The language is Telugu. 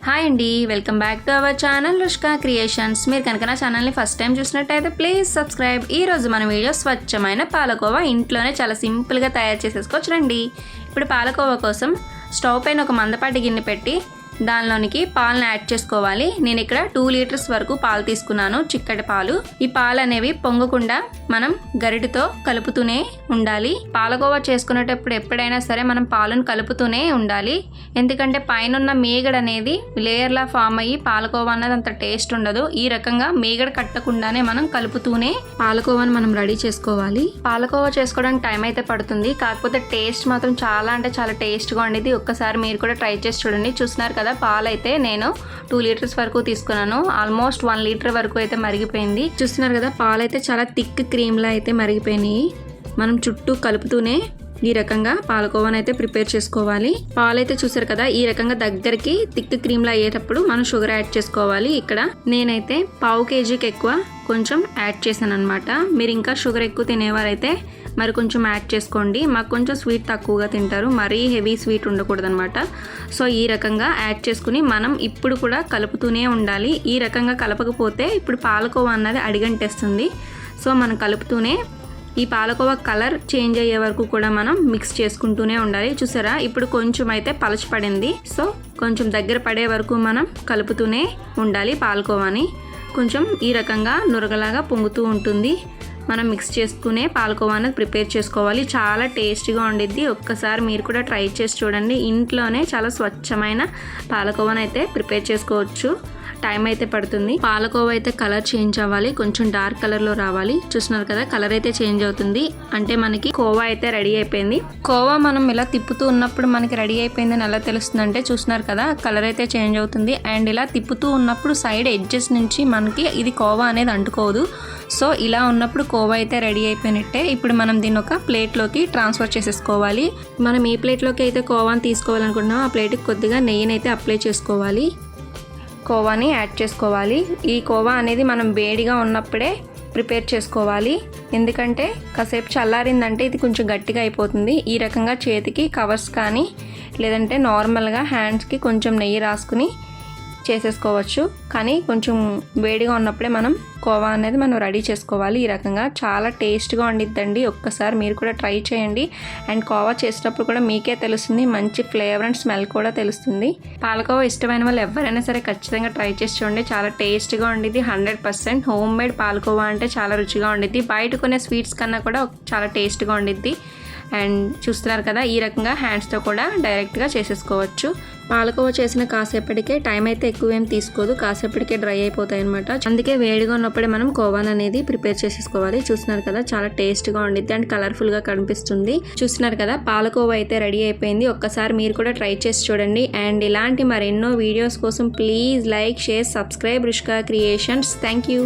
హాయ్ అండి, welcome back to our channel Rushka creations. మీరు కనుక నా ఛానల్ని ఫస్ట్ టైం చూసినట్టయితే ప్లీజ్ సబ్స్క్రైబ్. ఈరోజు మన వీడియో స్వచ్ఛమైన పాలకోవా ఇంట్లోనే చాలా సింపుల్గా తయారు చేసేసుకోవచ్చు రండి. ఇప్పుడు పాలకోవా కోసం స్టవ్ పైన ఒక మందపాటి గిన్నె పెట్టి దానిలోనికి పాలను యాడ్ చేసుకోవాలి. నేను ఇక్కడ 2 లీటర్స్ వరకు పాలు తీసుకున్నాను, చిక్కటి పాలు. ఈ పాలు అనేవి పొంగకుండా మనం గరిటెతో కలుపుతూనే ఉండాలి. పాలకోవా చేసుకునేటప్పుడు ఎప్పుడైనా సరే మనం పాలను కలుపుతూనే ఉండాలి. ఎందుకంటే పైన మీగడ అనేది లేయర్లా ఫామ్ అయ్యి పాలకోవా అన్నది అంత టేస్ట్ ఉండదు. ఈ రకంగా మీగడ కట్టకుండానే మనం కలుపుతూనే పాలకోవాని మనం రెడీ చేసుకోవాలి. పాలకోవా చేసుకోవడానికి టైం అయితే పడుతుంది, కాకపోతే టేస్ట్ మాత్రం చాలా అంటే చాలా టేస్ట్గా ఉండేది. ఒక్కసారి మీరు కూడా ట్రై చేసి చూడండి. చూస్తున్నారు కదా, పాలు అయితే నేను 2 లీటర్స్ వరకు తీసుకున్నాను. ఆల్మోస్ట్ 1 లీటర్ వరకు అయితే మరిగిపోయింది. చూస్తున్నారు కదా, పాలు అయితే చాలా థిక్ క్రీమ్లా అయితే మరిగిపోయినాయి. మనం చుట్టూ కలుపుతూనే ఈ రకంగా పాలకోవాని అయితే ప్రిపేర్ చేసుకోవాలి. పాలు అయితే చూసారు కదా, ఈ రకంగా దగ్గరికి థిక్ క్రీమ్లా అయ్యేటప్పుడు మనం షుగర్ యాడ్ చేసుకోవాలి. ఇక్కడ నేనైతే 1/2 కేజీకి ఎక్కువ కొంచెం యాడ్ చేశాను అనమాట. మీరు ఇంకా షుగర్ ఎక్కువ తినేవారైతే మరి కొంచెం యాడ్ చేసుకోండి. మాకు కొంచెం స్వీట్ తక్కువగా తింటారు, మరీ హెవీ స్వీట్ ఉండకూడదు అనమాట. సో ఈ రకంగా యాడ్ చేసుకుని మనం ఇప్పుడు కూడా కలుపుతూనే ఉండాలి. ఈ రకంగా కలపకపోతే ఇప్పుడు పాలకోవా అన్నది అడిగంటేస్తుంది. సో మనం కలుపుతూనే ఈ పాలకోవా కలర్ చేంజ్ అయ్యే వరకు కూడా మనం మిక్స్ చేసుకుంటూనే ఉండాలి. చూసారా, ఇప్పుడు కొంచెం అయితే పలచపడింది. సో కొంచెం దగ్గర పడే వరకు మనం కలుపుతూనే ఉండాలి. పాలకోవాని కొంచెం ఈ రకంగా నురగలాగా పొంగుతూ ఉంటుంది. మనం మిక్స్ చేసుకునే పాలకోవా అనేది ప్రిపేర్ చేసుకోవాలి. చాలా టేస్టీగా ఉండిద్ది. ఒక్కసారి మీరు కూడా ట్రై చేసి చూడండి. ఇంట్లోనే చాలా స్వచ్ఛమైన పాలకోవాని అయితే ప్రిపేర్ చేసుకోవచ్చు. టైం అయితే పడుతుంది. పాలకోవా అయితే కలర్ చేంజ్ అవ్వాలి, కొంచెం డార్క్ కలర్లో రావాలి. చూస్తున్నారు కదా, కలర్ అయితే చేంజ్ అవుతుంది. అంటే మనకి కోవా అయితే రెడీ అయిపోయింది. కోవా మనం ఇలా తిప్పుతూ ఉన్నప్పుడు మనకి రెడీ అయిపోయిందని ఎలా తెలుస్తుందంటే, చూస్తున్నారు కదా, కలర్ అయితే చేంజ్ అవుతుంది. అండ్ ఇలా తిప్పుతూ ఉన్నప్పుడు సైడ్ ఎడ్జెస్ నుంచి మనకి ఇది కోవా అనేది అంటుకోదు. సో ఇలా ఉన్నప్పుడు కోవా అయితే రెడీ అయిపోయినట్టే. ఇప్పుడు మనం దీన్ని ఒక ప్లేట్లోకి ట్రాన్స్ఫర్ చేసేసుకోవాలి. మనం ఏ ప్లేట్లోకి అయితే కోవాని తీసుకోవాలనుకుంటున్నామో ఆ ప్లేట్కి కొద్దిగా నెయ్యిని అయితే అప్లై చేసుకోవాలి. కోవాని యాడ్ చేసుకోవాలి. ఈ కోవా అనేది మనం వేడిగా ఉన్నప్పుడే ప్రిపేర్ చేసుకోవాలి. ఎందుకంటే కాసేపు చల్లారిందంటే ఇది కొంచెం గట్టిగా అయిపోతుంది. ఈ రకంగా చేతికి కవర్స్ కానీ లేదంటే నార్మల్గా హ్యాండ్స్కి కొంచెం నెయ్యి రాసుకుని చేసేసుకోవచ్చు. కానీ కొంచెం వేడిగా ఉన్నప్పుడే మనం కోవా అనేది మనం రెడీ చేసుకోవాలి. ఈ రకంగా చాలా టేస్ట్గా ఉండిద్దండి. ఒక్కసారి మీరు కూడా ట్రై చేయండి. అండ్ కోవా చేసేటప్పుడు కూడా మీకే తెలుస్తుంది, మంచి ఫ్లేవర్ అండ్ స్మెల్ కూడా తెలుస్తుంది. పాలకోవా ఇష్టమైన వాళ్ళు ఎవరైనా సరే ఖచ్చితంగా ట్రై చేసి చూడండి. చాలా టేస్ట్గా ఉండిద్ది. 100% హోమ్ మేడ్ పాలకోవా అంటే చాలా రుచిగా ఉండిద్ది. బయట కొనే స్వీట్స్ కన్నా కూడా చాలా టేస్ట్గా ఉండిద్ది. అండ్ చూస్తున్నారు కదా, ఈ రకంగా హ్యాండ్స్తో కూడా డైరెక్ట్గా చేసేసుకోవచ్చు. పాలకోవా చేసిన కాసేపటికే టైం అయితే ఎక్కువ ఏం తీసుకోదు, కాసేపటికే డ్రై అయిపోతాయి అనమాట. అందుకే వేడిగా ఉన్నప్పుడే మనం కోవాన్ అనేది ప్రిపేర్ చేసేసుకోవాలి. చూస్తున్నారు కదా, చాలా టేస్ట్గా ఉండిద్ది అండ్ కలర్ఫుల్గా కనిపిస్తుంది. చూస్తున్నారు కదా, పాలకోవా అయితే రెడీ అయిపోయింది. ఒక్కసారి మీరు కూడా ట్రై చేసి చూడండి. అండ్ ఇలాంటి మరెన్నో వీడియోస్ కోసం please like, share, subscribe Rushka creations. Thank you.